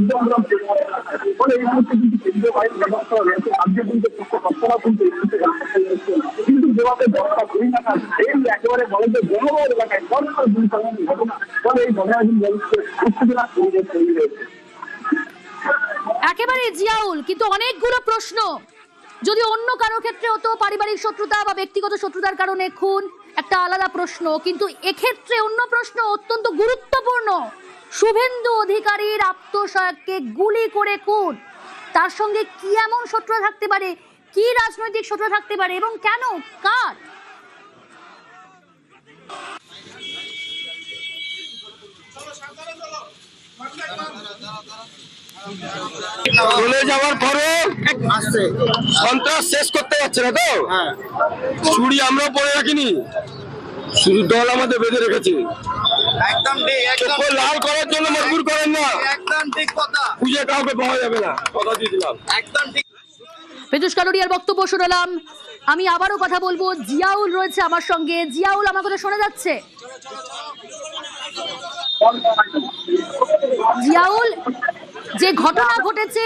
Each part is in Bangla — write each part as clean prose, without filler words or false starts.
মধ্যমগ্রাম ফলে এই মুহূর্তে কিন্তু কেন্দ্রীয় বাহিনী ব্যবস্থা রয়েছে রাজ্যে কিন্তু তৎপরা কিন্তু কিন্তু যেভাবে দশটা ঘুরি না এই একেবারে বলে যে জনবহুল এলাকায় পরপর দুই ধরনের ঘটনা ফলে এই ঘটনাগুলি উত্তেজনা তৈরি হয়েছে। একেবারে জিয়াউল, কিন্তু অনেকগুলো প্রশ্ন। যদি অন্য কারোর ক্ষেত্রে হতো পারিবারিক শত্রুতা বা ব্যক্তিগত শত্রুতার কারণে খুন, একটা আলাদা প্রশ্ন, কিন্তু এক্ষেত্রে অন্য প্রশ্ন অত্যন্ত গুরুত্বপূর্ণ। শুভেন্দু অধিকারীর আত্মসহায়ককে গুলি করে খুন, তার সঙ্গে কি এমন শত্রুতা থাকতে পারে, কি রাজনৈতিক শত্রুতা থাকতে পারে এবং কেন, কার? চলে যাওয়ার পরে সন্ত্রাস শেষ করতে পারছে না তো, চুরি আমরা পরে রাখিনি, শুধু দল আমাদের বেঁধে রেখেছে। একদম ঠিক, লাল করার জন্য মজবুর করেন না, একদম ঠিক কথা, খুঁজে কাউকে পাওয়া যাবে না, কথা দিয়ে দিলাম। একদম ঠিক। পীযূষ কালুরিয়ার বক্তব্য শুনলাম। আমি আবারও কথা বলবো, জিয়াউল রয়েছে আমার সঙ্গে। জিয়াউল, আমার কথা শোনা যাচ্ছে? জিয়াউল, যে ঘটনা ঘটেছে,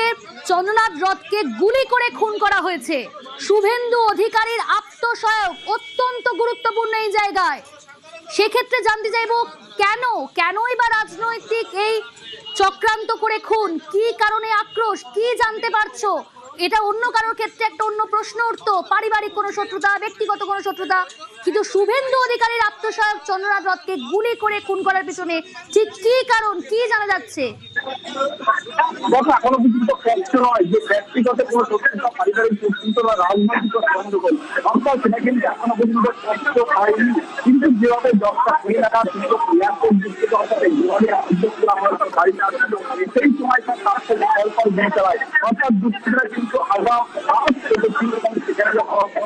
চন্দ্রনাথ রথকে গুলি করে খুন করা হয়েছে, শুভেন্দু অধিকারীর আত্মসহায়ক অত্যন্ত গুরুত্বপূর্ণ এই জায়গায়। সেক্ষেত্রে জানতে চাইবো কেনই বা রাজনৈতিক এই চক্রান্ত করে খুন, কি কারণে আক্রোশ, কি জানতে পারছো? এটা অন্য কারোর ক্ষেত্রে একটা অন্য প্রশ্ন উঠতো, পারিবারিক কোনো শত্রুতা, ব্যক্তিগত কোনো শত্রুতা, কিন্তু শুভেন্দু অধিকারীর আত্মসহায়ক চন্দ্রনাথ রথকে গুলি করে খুন করার পিছনে ঠিক কি কারণ, কি জানা যাচ্ছে? এখনো পর্যন্ত স্পষ্ট নয় যে ব্যক্তিগত কোনো শত্রুতা, পারিবারিক শত্রুতা বা রাজনৈতিক গন্ডগোল, অর্থাৎ সেটা কিন্তু এখনো পর্যন্ত স্পষ্ট হয়নি। কিন্তু যেভাবে দশটা কুড়ি টাকা কিন্তু এয়ারপোর্ট দিচ্ছে, অর্থাৎ যেভাবে উদ্যোগগুলো আমার গাড়ি না ছিল, সেই সময় তার সাথে অল্প দিন চালায়, অর্থাৎ দুষ্কৃতীরা কিন্তু আগাম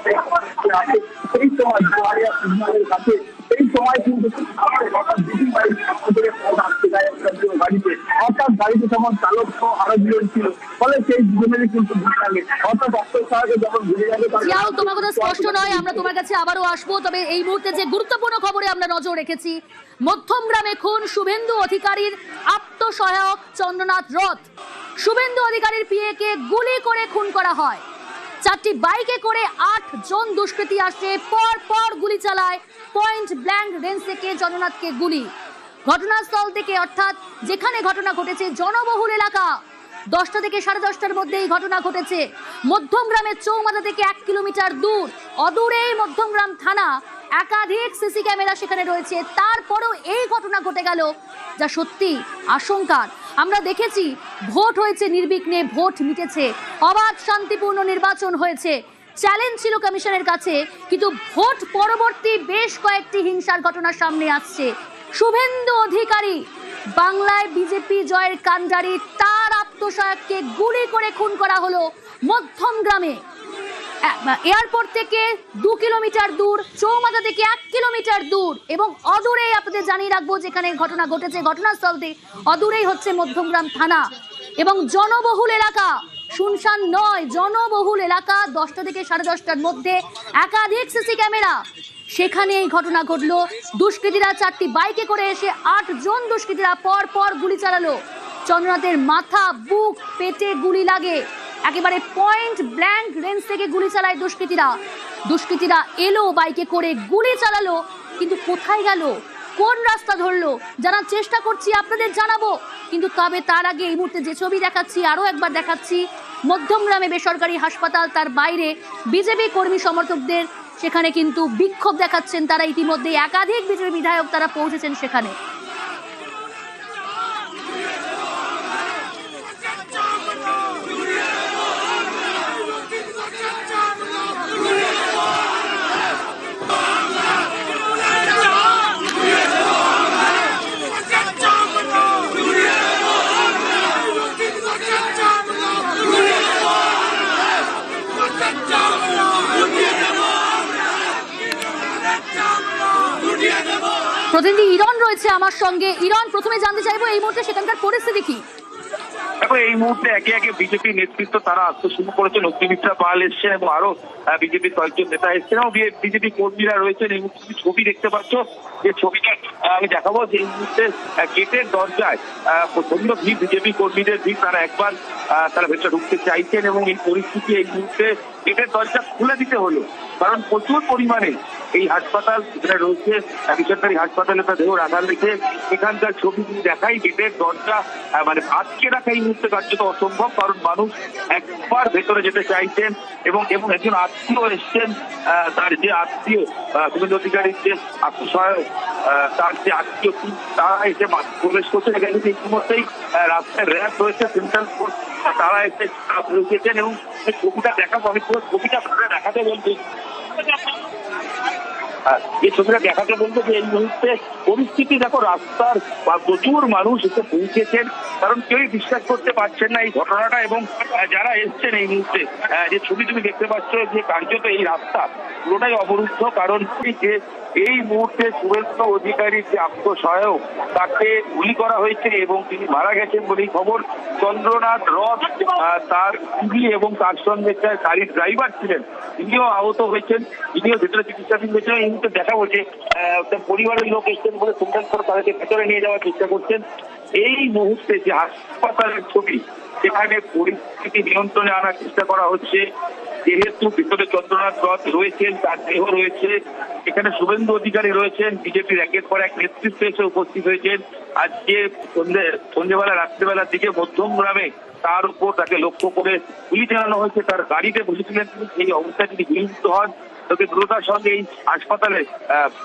সেখানে আছে সেই সময় জোয়ারিয়া সিগন্যালের কাছে, সেই সময় কিন্তু গাড়িতে, অর্থাৎ গাড়িতে তখন চালক সহ আরো দুজন ছিল, ফলে সেই দুজনেরই কিন্তু লাগে, অর্থাৎ আত্মসহায়কে যখন ঘুরে যাবে। তোমার কথা স্পষ্ট নয়, আমরা তোমার কাছে আবারও আসবো। তবে এই মুহূর্তে যে গুরুত্বপূর্ণ খবরে আমরা নজর রেখেছি, মধ্যমগ্রামে খুন শুভেন্দু অধিকারীর আত্মসহায়ক চন্দ্রনাথ রথ। শুভেন্দু অধিকারীর পিএকে গুলি করে খুন করা হয়। 4টি বাইকে করে 8 জন দুষ্কৃতী আসে, পর গুলি চালায়, পয়েন্ট ব্ল্যাঙ্ক রেঞ্জ থেকে চন্দ্রনাথকে গুলি। ঘটনাস্থল থেকে, অর্থাৎ যেখানে ঘটনা ঘটেছে জনবহুল এলাকা, 10টা থেকে 10:30টার মধ্যে এই ঘটনা ঘটেছে। মধ্যমগ্রামের চৌমাথা থেকে 1 কিলোমিটার দূর, অদূরেই মধ্যমগ্রাম থানা, একাধিক সিসি ক্যামেরা সেখানে রয়েছে। তারপরেও এই ঘটনা ঘটে গেল, যা সত্যি আশঙ্কার। আমরা দেখেছি ভোট হয়েছে নির্বিঘ্নে, ভোট মিটেছে, অবাধ শান্তিপূর্ণ নির্বাচন হয়েছে, চ্যালেঞ্জ ছিল কমিশনের কাছে, কিন্তু ভোট পরবর্তী বেশ কয়েকটি হিংসার ঘটনা সামনে আসছে। শুভেন্দু অধিকারী বাংলায় বিজেপি জয়ের কাণ্ডারি, তার আত্মসহায়ককে গুলি করে খুন করা হলো মধ্যমগ্রামে। এয়ারপোর্ট থেকে 2 কিলোমিটার দূর, চৌমাথা থেকে 1 কিলোমিটার দূর, এবং অদূরেই আপনাদের জানিয়ে রাখবো যেখানে ঘটনা ঘটেছে, ঘটনাস্থল থেকে অদূরেই হচ্ছে মধ্যমগ্রাম থানা এবং জনবহুল এলাকা, শুনশান নয়, জনবহুল এলাকা। 10টা থেকে 10:30টার মধ্যে একাধিক সিসি ক্যামেরা, সেখানে এই ঘটনা ঘটলো। দুষ্কৃতীরা 4টি বাইকে করে এসে 8 জন দুষ্কৃতীরা পর গুলি চালালো। চন্দ্রনাথের মাথা, বুক, পেটে গুলি লাগে, একেবারে পয়েন্ট ব্ল্যাঙ্ক রেঞ্জ থেকে গুলি চালায় দুষ্কৃতীরা এলো বাইকে করে, গুলি চালালো, কিন্তু কোথায় গেল, কোন রাস্তা ধরলো জানার চেষ্টা করছি, আপনাদের জানাবো। কিন্তু তবে তার আগে এই মুহূর্তে যে ছবি দেখাচ্ছি, আরো একবার দেখাচ্ছি, মধ্যমগ্রামে বেসরকারি হাসপাতাল, তার বাইরে বিজেপি কর্মী সমর্থকদের সেখানে কিন্তু বিক্ষোভ দেখাচ্ছেন তারা। ইতিমধ্যে একাধিক বিজেপি বিধায়ক তারা পৌঁছেছেন সেখানে। প্রতিনিধি ইরন রয়েছে আমার সঙ্গে। ইরন, প্রথমে জানতে চাইবো এই মুহূর্তে সেখানকার পরিস্থিতি কি? দেখো এই মুহূর্তে একে একে বিজেপি নেতৃত্ব তারা আসতে শুরু করেছেন। অগ্নিমিত্রা পাল এসছেন এবং আরো বিজেপির কয়েকজন নেতা এসছেন এবং বিজেপি কর্মীরা রয়েছেন। এই মুহূর্তে ছবি দেখতে পাচ্ছ, যে ছবিটা আমি দেখাবো, যে এই মুহূর্তে গেটের দরজায় প্রচন্ড ভিড়, বিজেপি কর্মীদের ভিড়। তারা একবার তারা ভেতরে ঢুকতে চাইছেন এবং এই পরিস্থিতি এই মুহূর্তে গেটের দরজা খুলে দিতে হলো, কারণ প্রচুর পরিমাণে এই হাসপাতাল যেখানে রয়েছে বেসরকারি হাসপাতালে তার দেহ রাখা রয়েছে, এখানকার ছবি দেখাই গেটের দরজা মানে আটকে রাখা এই মুহূর্তে কার্যত অসম্ভব, কারণ মানুষ একবার ভেতরে যেতে চাইছেন এবং একজন আত্মীয় এসছেন। তার যে আত্মীয় শুভেন্দু অধিকারীর যে আত্মসহায়ক, তার যে আত্মীয় তারা এসে প্রবেশ করছেন। এখানে ইতিমধ্যেই রাস্তায় র্যাব রয়েছে, সেন্ট্রাল ফোর্স, তারা এসে রয়েছেন এবং ছবিটা দেখাবো। আমি পুরো ছবিটা দেখাতে বলছি, এই ছবিটা দেখাতে বলবো যে এই মুহূর্তে পরিস্থিতি দেখো, রাস্তার প্রচুর মানুষ এসে পৌঁছেছেন, কারণ কেউই বিশ্বাস করতে পারছেন না এই ঘটনাটা। এবং যারা এসছেন এই মুহূর্তে, যে ছবি তুমি দেখতে পাচ্ছ, যে কার্যত এই রাস্তা পুরোটাই অবরুদ্ধ, কারণ যে এই মুহূর্তে শুভেন্দু অধিকারীর যে আত্মসহায়ক তাকে গুলি করা হয়েছে এবং তিনি মারা গেছেন বলেই খবর। চন্দ্রনাথ রথ তার স্ত্রী এবং তার সঙ্গে গাড়ির ড্রাইভার ছিলেন, তিনিও আহত হয়েছেন, তিনিও ভেতরে চিকিৎসাধীন হয়েছেন। এই মুহূর্তে দেখা হচ্ছে তার পরিবারের লোক এসছেন বলে সেন্ট্রাল করে তাদেরকে ভেতরে নিয়ে যাওয়ার চেষ্টা করছেন। এই মুহূর্তে যে হাসপাতালের ছবি, সেখানে পরিস্থিতি নিয়ন্ত্রণে আনার চেষ্টা করা হচ্ছে, যেহেতু ভিতরে চন্দ্রনাথ রথ রয়েছেন, তার দেহ রয়েছে, এখানে শুভেন্দু অধিকারী রয়েছেন, বিজেপির একের পর এক নেতৃত্ব এসে উপস্থিত হয়েছেন। আজকে সন্ধ্যেবেলা রাত্রিবেলার দিকে মধ্যমগ্রামে তার উপর তাকে লক্ষ্য করে গুলি চালানো হয়েছে। তার গাড়িতে বসেছিলেন তিনি, সেই অবস্থায় তিনি গুলিবিদ্ধ হন। তাকে দ্রুতার সঙ্গে এই হাসপাতালে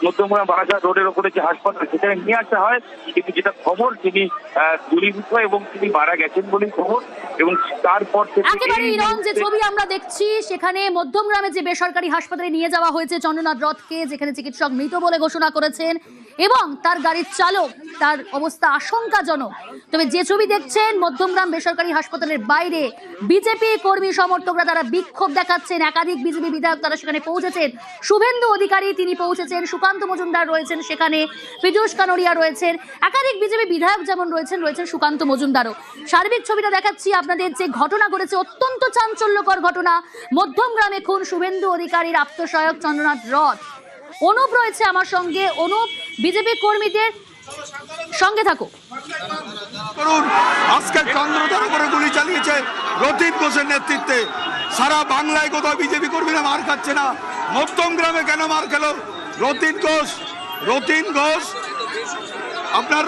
মধ্যমগ্রাম বারাসাত রোডের ওপরে যে হাসপাতাল, সেখানে নিয়ে আসা হয়, কিন্তু যেটা খবর তিনি গুলিবিদ্ধ এবং তিনি মারা গেছেন বলেই খবর। এবং তারপর একেবারে ইরন যে ছবি আমরা দেখছি, সেখানে মধ্যমগ্রামে যে বেসরকারি হাসপাতালে নিয়ে যাওয়া হয়েছে চন্দ্রনাথ রথকে, যেখানে চিকিৎসক মৃত বলে ঘোষণা করেছেন এবং তার গাড়ির চালক, তার অবস্থা আশঙ্কাজনক। তবে যে ছবি দেখছেন, মধ্যমগ্রাম বেসরকারি হাসপাতালের বাইরে বিজেপি কর্মী সমর্থকরা তারা বিক্ষোভ দেখাচ্ছেন। একাধিক বিজেপি বিধায়ক তারা সেখানে পৌঁছেছেন। শুভেন্দু অধিকারী তিনি পৌঁছেছেন, সুকান্ত মজুমদার রয়েছেন সেখানে, পীযূষ কানোরিয়া রয়েছেন, একাধিক বিজেপি বিধায়ক যেমন রয়েছেন সুকান্ত মজুমদারও। সার্বিক ছবিটা দেখাচ্ছি আপনাদের। যে ঘটনা ঘটেছে, অত্যন্ত চাঞ্চল্যকর ঘটনা। মধ্যমগ্রামে খুন শুভেন্দু অধিকারীর আত্মসহায়ক চন্দ্রনাথ রথ। অনুপ রয়েছে আমার সঙ্গে। অনুপ, বিজেপি কর্মীদের সঙ্গে থাকো। আজকে চন্দ্রদার উপরে গুলি চালিয়েছে রতিন ঘোষের নেতৃত্বে। সারা বাংলায় কোথাও বিজেপি কর্মীরা মার খাচ্ছে না, মধ্যমগ্রামে কেন মার খেল? রতিন ঘোষ আপনার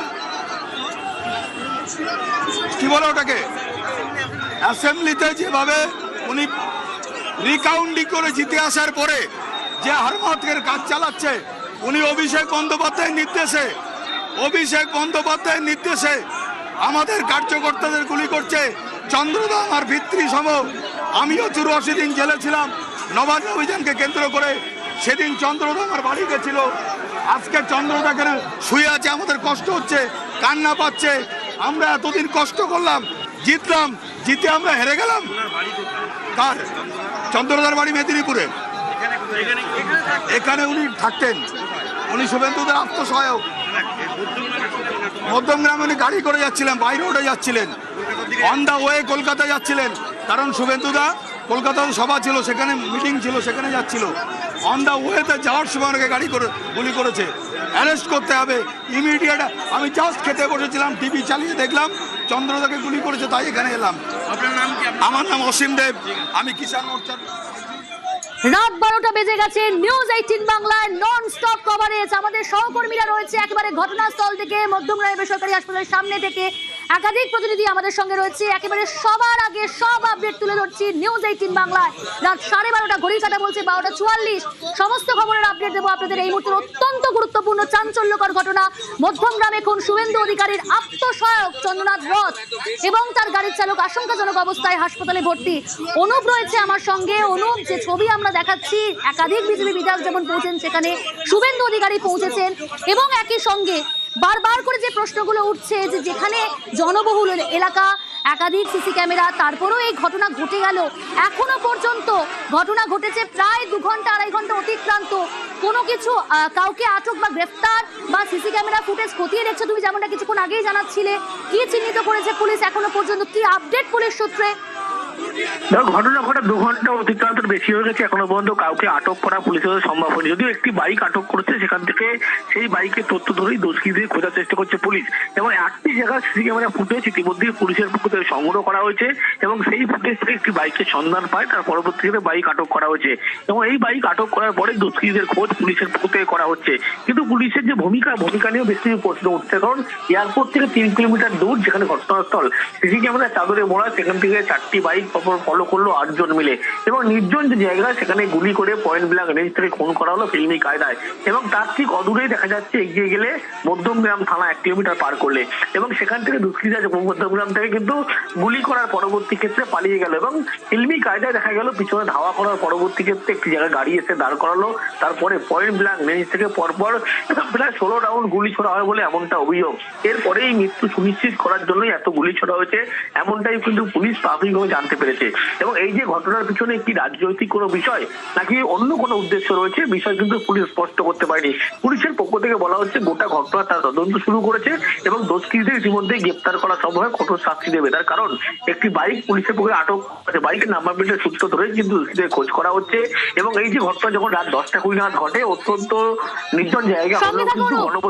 কি বলে ওটাকে, অ্যাসেম্বলিতে যেভাবে উনি রিকাউন্টিং করে জিতে আসার পরে যে হারমাতের কাজ চালাচ্ছে, উনি অভিষেক বন্দ্যোপাধ্যায়ের নির্দেশে আমাদের কার্যকর্তাদের গুলি করছে। চন্দ্রদা আমার ভিত্তি সম, আমিও 84 দিন জেলে ছিলাম নবান্ন অভিযানকে কেন্দ্র করে। সেদিন চন্দ্রদা আমার বাড়ি গেছিল। আজকে চন্দ্রদা কেন শুয়ে আছে, আমাদের কষ্ট হচ্ছে, কান্না পাচ্ছে। আমরা এতদিন কষ্ট করলাম, জিতলাম, জিতে আমরা হেরে গেলাম। কার? চন্দ্রদার বাড়ি মেদিনীপুরে। এখানে উনি থাকতেন, উনি শুভেন্দুদের আত্মসহায়ক। মধ্যমগ্রামে উনি গাড়ি করে যাচ্ছিলেন, বাই রোডে যাচ্ছিলেন, অন দা ওয়ে কলকাতা যাচ্ছিলেন, কারণ শুভেন্দুদা কলকাতাতে সভা ছিল, সেখানে মিটিং ছিল, সেখানে যাচ্ছিল। অন দা ওয়েতে যাওয়ার সময় ওনাকে গাড়ি করে গুলি করেছে। অ্যারেস্ট করতে হবে ইমিডিয়েট। আমি জাস্ট খেতে বসেছিলাম, টিভি চালিয়ে দেখলাম চন্দ্রদাকে গুলি করেছে, তাই এখানে এলাম। আমার নাম অসীম দেব, আমি কিষাণ মোর্চার। রাত 12টা বেজে গেছে। নিউজ 18 বাংলায় নন স্টপ কভারেজ। আমাদের সহকর্মীরা রয়েছে একেবারে ঘটনাস্থল থেকে, মধ্যমগ্রাম বেসরকারি হাসপাতালের সামনে থেকে। একাধিক প্রতিনিধি আমাদের সঙ্গে রয়েছে। একেবারে সবার আগে সব আপডেট তুলে ধরছি নিউজ 18 বাংলায়। রাত 12:30 ঘড়ির কাঁটা বলছে 12:44। সমস্ত খবরের আপডেট দেবো আপনাদের। এই মুহূর্তের অত্যন্ত গুরুত্বপূর্ণ চাঞ্চল্যকর ঘটনা, মধ্যমগ্রামে খুন শুভেন্দু অধিকারীর আত্মসহায়ক চন্দ্রনাথ রথ এবং তার গাড়ির চালক আশঙ্কাজনক অবস্থায় হাসপাতালে ভর্তি। অনুপ রয়েছে আমার সঙ্গে। অনুপ, যে ছবি আমরা দেখাচ্ছি, একাধিক বিজেপি বিধায়ক যেমন পৌঁছেন, সেখানে শুভেন্দু অধিকারী পৌঁছেছেন এবং একই সঙ্গে বারবার করে যে প্রশ্নগুলো উঠছে, যে যেখানে জনবহুল এলাকা, একাধিক সিসি ক্যামেরা, তারপরেও এই ঘটনা ঘটে গেল। এখনো পর্যন্ত ঘটনা ঘটেছে প্রায় 2 ঘন্টা 2.5 ঘন্টা অতিক্রান্ত, কোনো কিছু কাউকে আটক বা গ্রেফতার বা সিসি ক্যামেরা ফুটেজ খতিয়ে দেখছে, তুমি যেমনটা কিছুক্ষণ আগেই জানাচ্ছিলে। কি চিহ্নিত করেছে পুলিশ এখনো পর্যন্ত, কি আপডেট পুলিশ সূত্রে? ঘটনা ঘটা 2 ঘন্টা অতিক্রান্তের বেশি হয়ে গেছে, এখনো পর্যন্ত কাউকে আটক করা পুলিশের সম্ভব হয়নি। যদিও একটি বাইক আটক করেছে, সেখান থেকে সেই বাইকের তথ্য ধরেই দোষীদের খোঁজার চেষ্টা করছে পুলিশ। এবং 8টি জায়গায় সিসি ক্যামেরা ফুটেজ ইতিমধ্যে পুলিশের পক্ষ থেকে সংগ্রহ করা হয়েছে এবং সেই ফুটেজ থেকে একটি বাইকের সন্ধান পায়, তার পরবর্তীতে বাইক আটক করা হয়েছে। এবং এই বাইক আটক করার পরে দোষীদের খোঁজ পুলিশের পক্ষ থেকে করা হচ্ছে। কিন্তু পুলিশের যে ভূমিকা নিয়েও বেশ কিছু প্রশ্ন উঠছে, কারণ এয়ারপোর্ট থেকে 3 কিলোমিটার দূর যেখানে ঘটনাস্থল, সিসি ক্যামেরা চাদরে মোড়া, সেখান থেকে 4টি বাইক ফলো করলো 8 জন মিলে। এবং নির্জন যে জায়গা, সেখানে গুলি করে পয়েন্ট ব্ল্যাঙ্ক রেঞ্জ থেকে খুন করা হলো ফিল্মি কায়দায়। এবং তার ঠিক অদূরেই দেখা যাচ্ছে এগিয়ে গেলে মধ্যমগ্রাম থানা 1 কিলোমিটার পার করলে, এবং সেখান থেকে দুষ্কৃতীরা মধ্যমগ্রাম থেকে কিন্তু গুলি করার পরবর্তী ক্ষেত্রে পালিয়ে গেল। এবং ফিল্মি কায়দায় দেখা গেল পিছনে ধাওয়া করার পরবর্তী ক্ষেত্রে একটি জায়গায় গাড়ি এসে দাঁড় করালো, তারপরে পয়েন্ট ব্ল্যাঙ্ক রেঞ্জ থেকে পরপর প্রায় 16 রাউন্ড গুলি ছোড়া হয় বলে এমনটা অভিযোগ। এরপরে এই মৃত্যু সুনিশ্চিত করার জন্যই এত গুলি ছোড়া হয়েছে, এমনটাই কিন্তু পুলিশ প্রাথমিকভাবে জানতে পেরেছে। এবং এই যে ঘটনার পিছনে কি রাজনৈতিক কোনো বিষয় নাকি অন্য কোনো উদ্দেশ্য রয়েছে, বিষয় কিন্তু পুলিশ স্পষ্ট করতে পারেনি। পুলিশের পক্ষ থেকে বলা হচ্ছে গোটা ঘটনা তার তদন্ত শুরু করেছে এবং দোষীদের ইতিমধ্যে গ্রেপ্তার করা সম্ভব, কঠোর শাস্তি দেবে। তার কারণ একটি বাইক পুলিশের পক্ষে আটক, বাইকের নাম্বার প্লেটের সূত্র ধরে কিন্তু দোষীদের খোঁজ করা হচ্ছে। এবং এই যে ঘটনা যখন রাত 10টা 20 নাগাদ ঘটে, অত্যন্ত নির্জন জায়গা হলেও কিন্তু